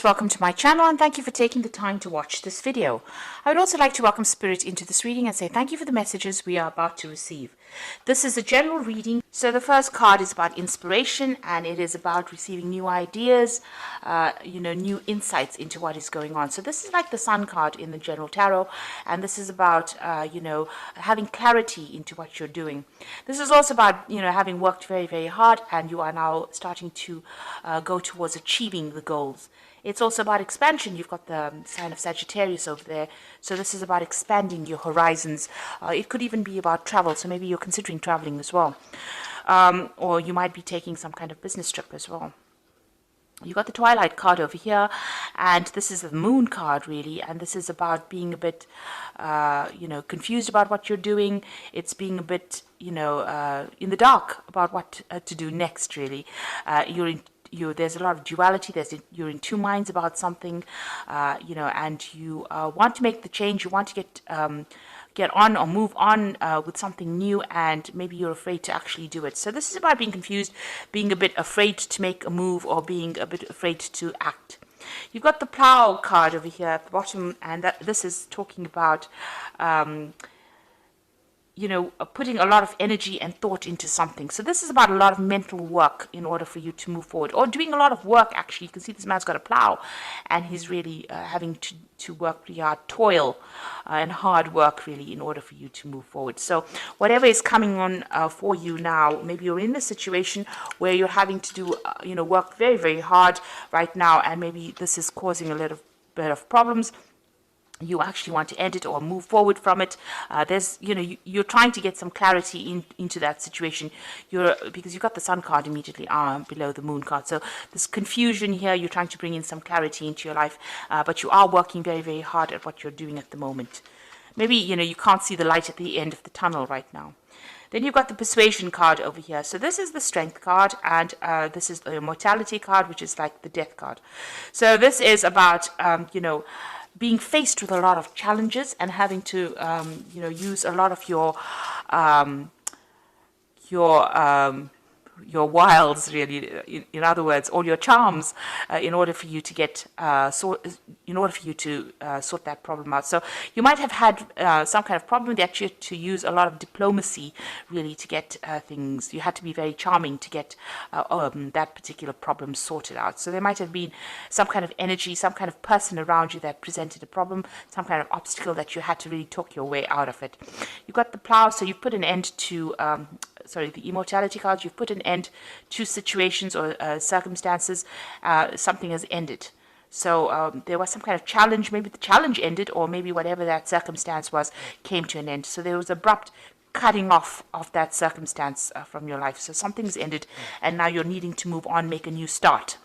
Welcome to my channel and thank you for taking the time to watch this video. I would also like to welcome Spirit into this reading and say thank you for the messages we are about to receive. This is a general reading. So the first card is about inspiration and it is about receiving new ideas, new insights into what is going on. So this is like the Sun card in the general tarot, and this is about, having clarity into what you're doing. This is also about, having worked very, very hard and you are now starting to go towards achieving the goals. It's also about expansion. You've got the sign of Sagittarius over there. So this is about expanding your horizons. It could even be about travel. So maybe you're considering traveling as well. Or you might be taking some kind of business trip as well. You got the Twilight card over here, and this is the Moon card really, and this is about being a bit, confused about what you're doing. It's being a bit, in the dark about what to do next really. There's a lot of duality. You're in two minds about something, and you want to make the change. You want to get on or move on with something new, and maybe you're afraid to actually do it. So this is about being confused, being a bit afraid to make a move, or being a bit afraid to act. You've got the Plow card over here at the bottom, and this is talking about putting a lot of energy and thought into something. So this is about a lot of mental work in order for you to move forward, or doing a lot of work actually. You can see this man's got a plow and he's really having to work pretty hard, toil and hard work really in order for you to move forward. So whatever is coming on for you now, maybe you're in a situation where you're having to do work very, very hard right now, and maybe this is causing a little bit of problems. You actually want to end it or move forward from it. You're trying to get some clarity into that situation. Because you've got the Sun card immediately below the Moon card. So this confusion here, you're trying to bring in some clarity into your life, but you are working very, very hard at what you're doing at the moment. Maybe, you can't see the light at the end of the tunnel right now. Then you've got the Persuasion card over here. So this is the Strength card, and this is the Mortality card, which is like the Death card. So this is about, being faced with a lot of challenges and having to, use a lot of your wiles, really. In other words, all your charms, in order for you to get sort that problem out. So you might have had some kind of problem that you had to use a lot of diplomacy, really, to get things. You had to be very charming to get that particular problem sorted out. So there might have been some kind of energy, some kind of person around you that presented a problem, some kind of obstacle that you had to really talk your way out of it. You've got the Plow, so you've put an end to the Immortality card. You've put an end to situations or circumstances. Something has ended. So there was some kind of challenge. Maybe the challenge ended, or maybe whatever that circumstance was came to an end. So there was abrupt cutting off of that circumstance from your life. So something's ended, and now you're needing to move on, make a new start.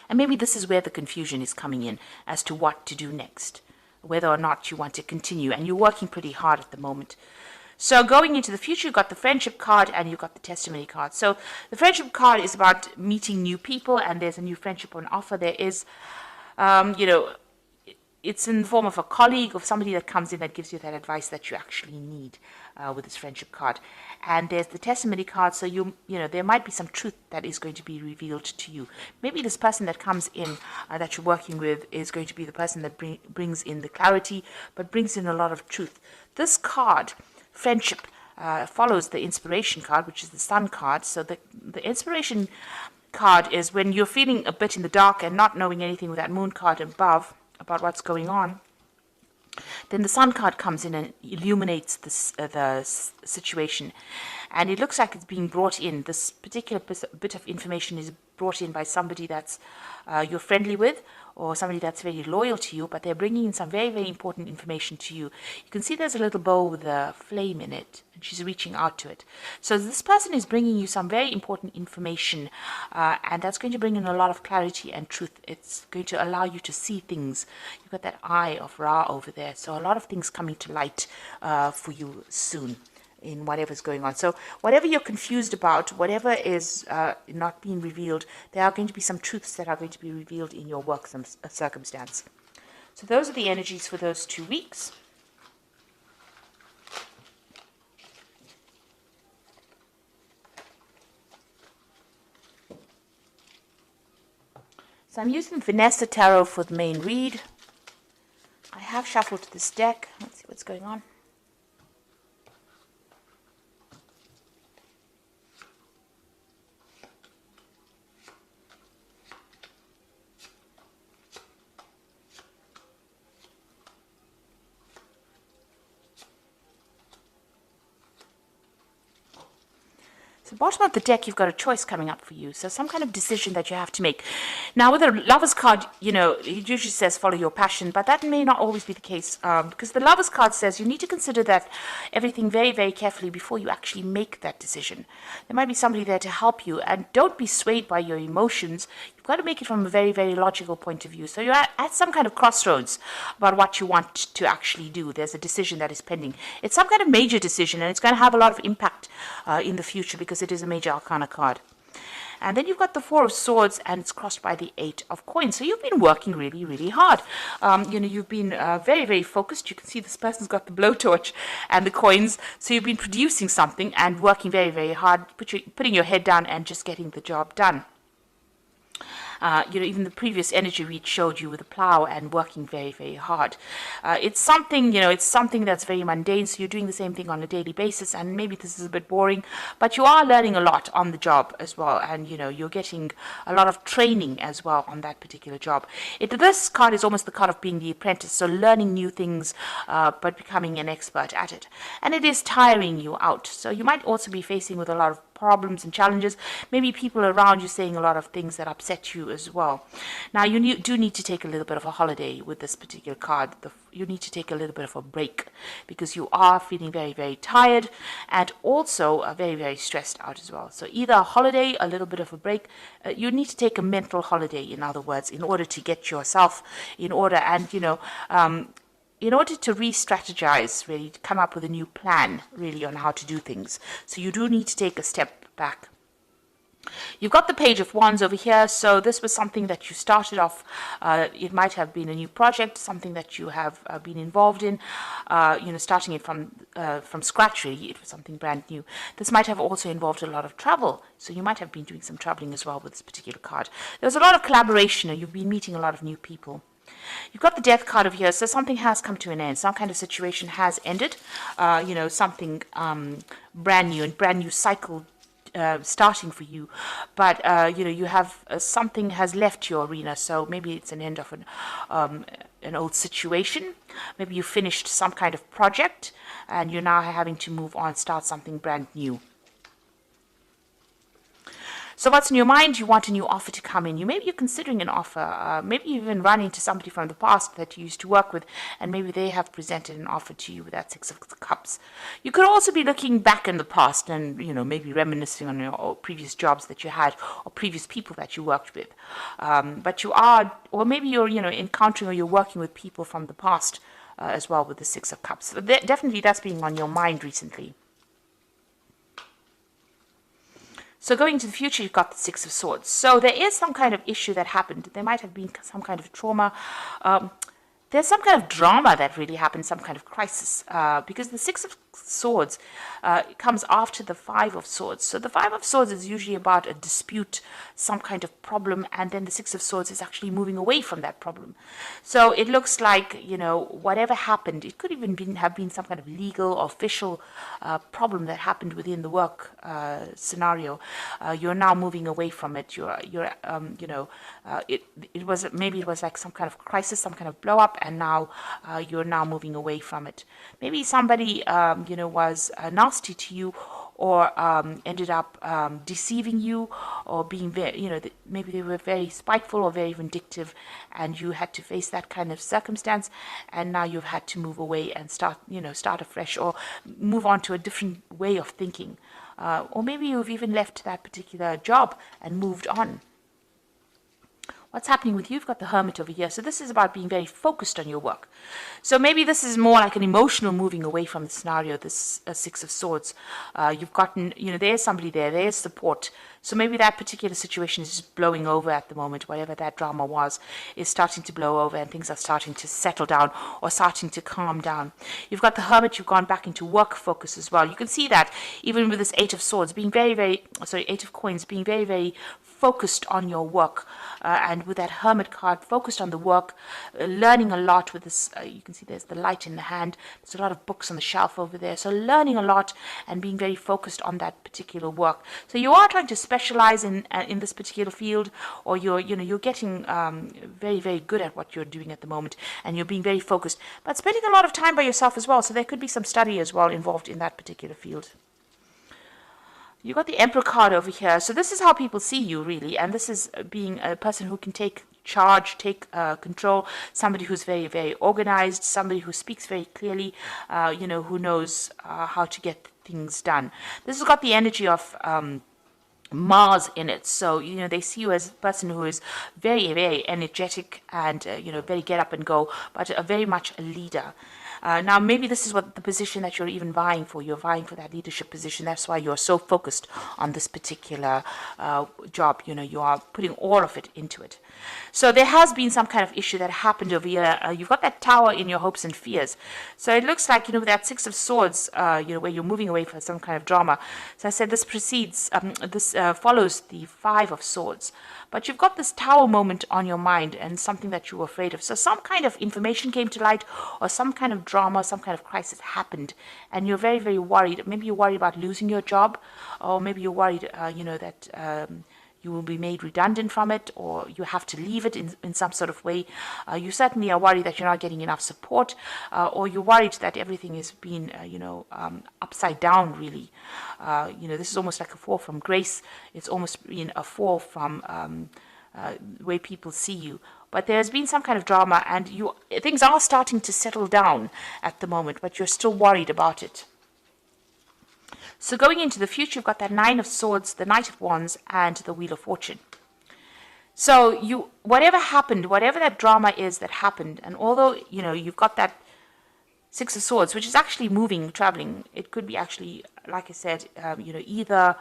And maybe this is where the confusion is coming in as to what to do next, whether or not you want to continue. And you're working pretty hard at the moment. So going into the future, you've got the Friendship card and you've got the Testimony card. So the Friendship card is about meeting new people, and there's a new friendship on offer. There is, it's in the form of a colleague, of somebody that comes in that gives you that advice that you actually need with this Friendship card. And there's the Testimony card, so there might be some truth that is going to be revealed to you. Maybe this person that comes in that you're working with is going to be the person that brings in the clarity, but brings in a lot of truth. This card, Friendship, follows the Inspiration card, which is the Sun card. So the Inspiration card is when you're feeling a bit in the dark and not knowing anything with that Moon card above about what's going on. Then the Sun card comes in and illuminates the situation. And it looks like it's being brought in. This particular bit of information is brought in by somebody that's you're friendly with, or somebody that's very loyal to you, but they're bringing in some very, very important information to you. You can see there's a little bowl with a flame in it, and she's reaching out to it. So this person is bringing you some very important information, and that's going to bring in a lot of clarity and truth. It's going to allow you to see things. You've got that Eye of Ra over there, so a lot of things coming to light for you soon in whatever's going on. So whatever you're confused about, whatever is not being revealed, there are going to be some truths that are going to be revealed in your work circumstance. So those are the energies for those 2 weeks. So I'm using Vanessa Tarot for the main read. I have shuffled this deck. Let's see what's going on. So bottom of the deck, you've got a choice coming up for you. So some kind of decision that you have to make. Now, with a Lover's card, you know, it usually says follow your passion, but that may not always be the case because the Lover's card says you need to consider that everything very, very carefully before you actually make that decision. There might be somebody there to help you, and don't be swayed by your emotions. You've got to make it from a very, very logical point of view. So you're at some kind of crossroads about what you want to actually do. There's a decision that is pending. It's some kind of major decision, and it's going to have a lot of impact in the future because it is a major arcana card. And then you've got the Four of Swords, and it's crossed by the Eight of Coins. So you've been working really, really hard. You know, you've been very, very focused. You can see this person's got the blowtorch and the coins. So you've been producing something and working very, very hard, putting your head down and just getting the job done. You know, even the previous energy read showed you with a plow and working very, very hard. It's something, you know, it's something that's very mundane, so you're doing the same thing on a daily basis, and maybe this is a bit boring, but you are learning a lot on the job as well, and, you know, you're getting a lot of training as well on that particular job. This card is almost the card of being the apprentice, so learning new things, but becoming an expert at it. And it is tiring you out, so you might also be facing with a lot of problems and challenges, maybe people around you saying a lot of things that upset you as well. Now, you do need to take a little bit of a holiday with this particular card. You need to take a little bit of a break because you are feeling very, very tired and also very, very stressed out as well. So either a holiday, a little bit of a break. You need to take a mental holiday, in other words, in order to get yourself in order and, you know, in order to re-strategize, really, to come up with a new plan, really, on how to do things. So you do need to take a step back. You've got the Page of Wands over here, so this was something that you started off, it might have been a new project, something that you have been involved in, you know, starting it from scratch, really. It was something brand new. This might have also involved a lot of travel, so you might have been doing some traveling as well with this particular card. There was a lot of collaboration, and you've been meeting a lot of new people. You've got the Death card over here, so something has come to an end. Some kind of situation has ended. You know, something brand new and brand new cycle starting for you. But, you know, you have something has left your arena, so maybe it's an end of an old situation. Maybe you finished some kind of project and you're now having to move on, start something brand new. So what's in your mind? You want a new offer to come in. Maybe you're considering an offer. Maybe you even run into somebody from the past that you used to work with, and maybe they have presented an offer to you with that Six of Cups. You could also be looking back in the past and, you know, maybe reminiscing on your previous jobs that you had or previous people that you worked with. But you are, or maybe you're, you know, encountering or you're working with people from the past as well with the Six of Cups. So definitely that's been on your mind recently. So going into the future, you've got the Six of Swords. So there is some kind of issue that happened. There might have been some kind of trauma. There's some kind of drama that really happened, some kind of crisis, because the Six of Swords comes after the Five of Swords. So the Five of Swords is usually about a dispute, some kind of problem, and then the Six of Swords is actually moving away from that problem. So it looks like, you know, whatever happened, it could even have been some kind of legal or official problem that happened within the work scenario. You're now moving away from it. You know, it was like some kind of crisis, some kind of blow up, and now you're now moving away from it. Maybe somebody you know, was nasty to you, or ended up deceiving you, or being very, you know, maybe they were very spiteful or very vindictive, and you had to face that kind of circumstance, and now you've had to move away and start afresh, or move on to a different way of thinking, or maybe you've even left that particular job and moved on. What's happening with you? You've got the Hermit over here. So this is about being very focused on your work. So maybe this is more like an emotional moving away from the scenario, this Six of Swords. You've gotten, you know, there's somebody there, there's support. So maybe that particular situation is just blowing over at the moment. Whatever that drama was is starting to blow over, and things are starting to settle down or starting to calm down. You've got the Hermit. You've gone back into work focus as well. You can see that even with this Eight of Swords being Eight of Coins being very, very focused on your work. And with that Hermit card, focused on the work, learning a lot with this. You can see there's the light in the hand. There's a lot of books on the shelf over there. So learning a lot and being very focused on that particular work. So you are trying to specialize in this particular field, or you're getting very, very good at what you're doing at the moment, and you're being very focused, but spending a lot of time by yourself as well. So there could be some study as well involved in that particular field. You got the Emperor card over here. So this is how people see you, really. And this is being a person who can take charge, take control, somebody who's very, very organized, somebody who speaks very clearly, who knows how to get things done. This has got the energy of Mars in it. So, they see you as a person who is very, very energetic and, very get up and go, but very much a leader. Now, maybe this is what the position that you're even vying for. You're vying for that leadership position. That's why you're so focused on this particular job. You are putting all of it into it. So there has been some kind of issue that happened over here. You've got that Tower in your hopes and fears. So it looks like, that Six of Swords, where you're moving away from some kind of drama. So I said this follows the Five of Swords. But you've got this Tower moment on your mind and something that you were afraid of. So some kind of information came to light, or some kind of drama, some kind of crisis happened, and you're very, very worried. Maybe you're worried about losing your job, or maybe you're worried, that you will be made redundant from it, or you have to leave it in some sort of way. You certainly are worried that you're not getting enough support, or you're worried that everything is being, upside down, really. This is almost like a fall from grace. It's almost been a fall from the way people see you. But there's been some kind of drama, and things are starting to settle down at the moment, but you're still worried about it. So going into the future, you've got that Nine of Swords, the Knight of Wands, and the Wheel of Fortune. So whatever happened, whatever that drama is that happened, and although, you've got that Six of Swords, which is actually moving, traveling, it could be actually, like I said, either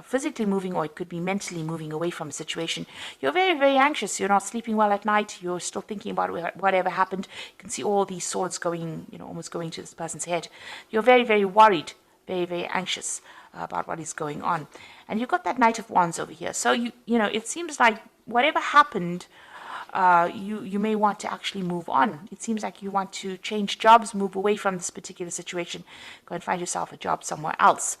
physically moving, or it could be mentally moving away from a situation. You're very, very anxious. You're not sleeping well at night. You're still thinking about whatever happened. You can see all these swords going, almost going to this person's head. You're very, very worried, very, very anxious about what is going on. And you've got that Knight of Wands over here. So, it seems like whatever happened, you may want to actually move on. It seems like you want to change jobs, move away from this particular situation, go and find yourself a job somewhere else.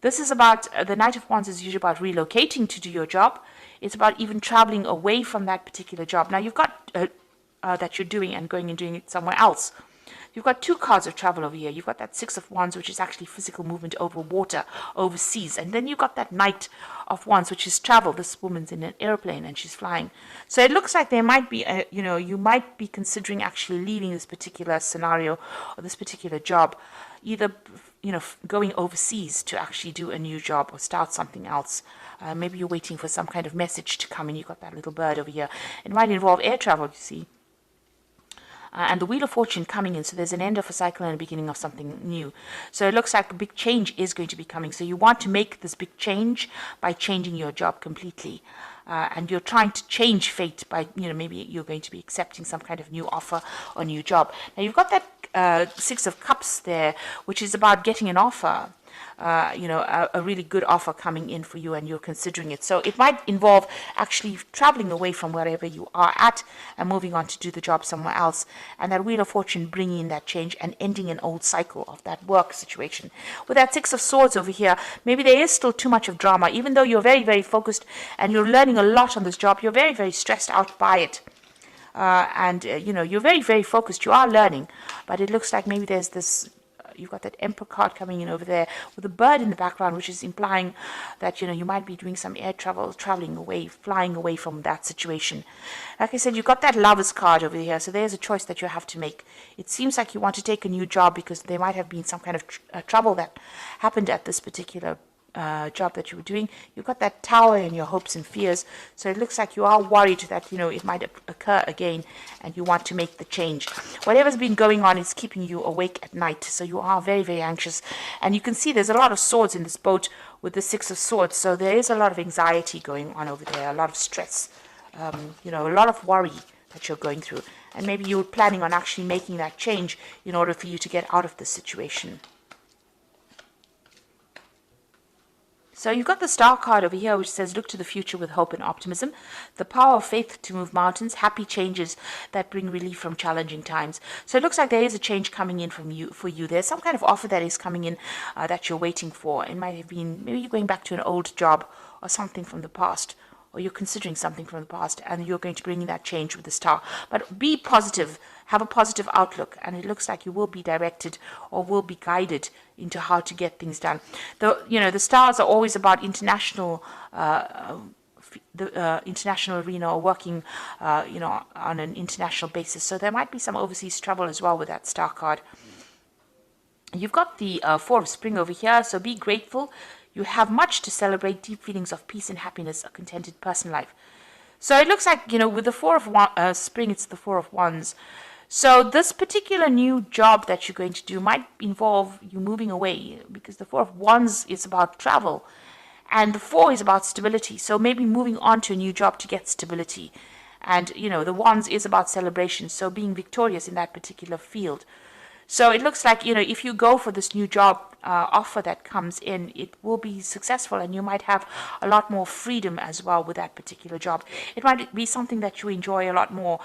This is about, the Knight of Wands is usually about relocating to do your job. It's about even traveling away from that particular job. Now, you've got that you're doing and going and doing it somewhere else. You've got two cards of travel over here. You've got that Six of Wands, which is actually physical movement over water, overseas. And then you've got that Knight of Wands, which is travel. This woman's in an airplane and she's flying. So it looks like there might be, you might be considering actually leaving this particular scenario or this particular job. Either, going overseas to actually do a new job or start something else. Maybe you're waiting for some kind of message to come in. You've got that little bird over here. It might involve air travel, you see. And the Wheel of Fortune coming in, so there's an end of a cycle and a beginning of something new. So it looks like a big change is going to be coming. So you want to make this big change by changing your job completely. And you're trying to change fate by, maybe you're going to be accepting some kind of new offer or new job. Now, you've got that Six of Cups there, which is about getting an offer. A really good offer coming in for you, and you're considering it. So it might involve actually traveling away from wherever you are at and moving on to do the job somewhere else. And that Wheel of Fortune bringing in that change and ending an old cycle of that work situation. With that Six of Swords over here, maybe there is still too much of drama. Even though you're very, very focused and you're learning a lot on this job, you're very, very stressed out by it. You're very, very focused. You are learning, but it looks like maybe there's this. You've got that Emperor card coming in over there with a bird in the background, which is implying that, you might be doing some air travel, traveling away, flying away from that situation. Like I said, you've got that Lovers card over here. So there's a choice that you have to make. It seems like you want to take a new job because there might have been some kind of trouble that happened at this particular job that you were doing. You've got that Tower in your hopes and fears. So it looks like you are worried that, it might occur again and you want to make the change. Whatever's been going on is keeping you awake at night. So you are very, very anxious. And you can see there's a lot of swords in this boat with the Six of Swords. So there is a lot of anxiety going on over there, a lot of stress, a lot of worry that you're going through. And maybe you're planning on actually making that change in order for you to get out of this situation. So you've got the star card over here, which says, look to the future with hope and optimism, the power of faith to move mountains, happy changes that bring relief from challenging times. So it looks like there is a change coming in for you. There's some kind of offer that is coming in that you're waiting for. It might have been, maybe you're going back to an old job or something from the past, or you're considering something from the past, and you're going to bring in that change with the star. But be positive, have a positive outlook, and it looks like you will be directed or will be guided into how to get things done. The stars are always about international, the international arena, or working, on an international basis. So there might be some overseas travel as well with that star card. You've got the Four of Spring over here, so be grateful. You have much to celebrate, deep feelings of peace and happiness, a contented personal life. So it looks like, with the Four of Spring, it's the Four of Wands. So this particular new job that you're going to do might involve you moving away, because the Four of Wands is about travel and the Four is about stability. So maybe moving on to a new job to get stability. And, the Wands is about celebration, so being victorious in that particular field. So it looks like, if you go for this new job offer that comes in, it will be successful, and you might have a lot more freedom as well with that particular job. It might be something that you enjoy a lot more.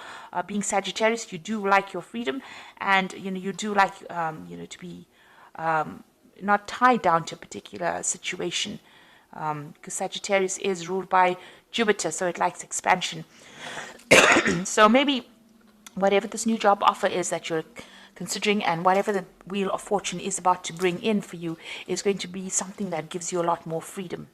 Being Sagittarius, you do like your freedom, and, you do like, to be not tied down to a particular situation, because Sagittarius is ruled by Jupiter, so it likes expansion. So maybe whatever this new job offer is that you're considering, and whatever the Wheel of Fortune is about to bring in for you, is going to be something that gives you a lot more freedom.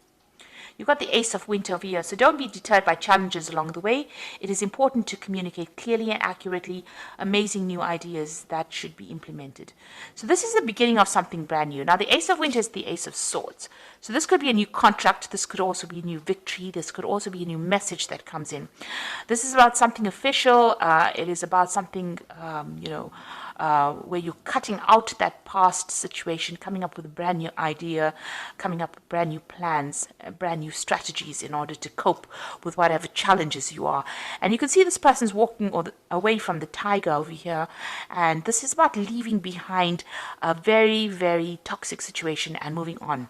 You've got the Ace of Winter over here, so don't be deterred by challenges along the way. It is important to communicate clearly and accurately amazing new ideas that should be implemented. So this is the beginning of something brand new. Now the Ace of Winter is the Ace of Swords. So this could be a new contract, this could also be a new victory, this could also be a new message that comes in. This is about something official, it is about something, where you're cutting out that past situation, coming up with a brand new idea, coming up with brand new plans, brand new strategies in order to cope with whatever challenges you are. And you can see this person's walking away from the tiger over here, and this is about leaving behind a very, very toxic situation and moving on.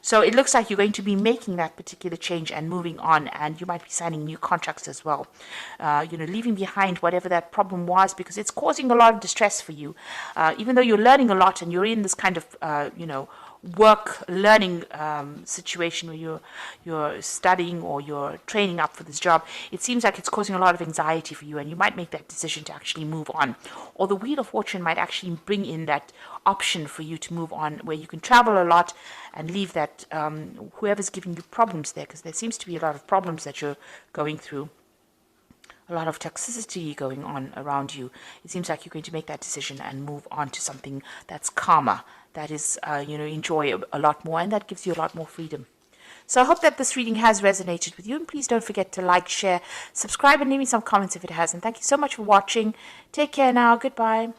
So it looks like you're going to be making that particular change and moving on, and you might be signing new contracts as well. Leaving behind whatever that problem was, because it's causing a lot of distress for you. Even though you're learning a lot and you're in this kind of, work learning situation where you're studying or you're training up for this job, it seems like it's causing a lot of anxiety for you, and you might make that decision to actually move on. Or the Wheel of Fortune might actually bring in that option for you to move on, where you can travel a lot and leave that whoever's giving you problems there, because there seems to be a lot of problems that you're going through, a lot of toxicity going on around you. It seems like you're going to make that decision and move on to something that's calmer, that is, enjoy a lot more, and that gives you a lot more freedom. So I hope that this reading has resonated with you, and please don't forget to like, share, subscribe, and leave me some comments if it has. And thank you so much for watching. Take care now. Goodbye.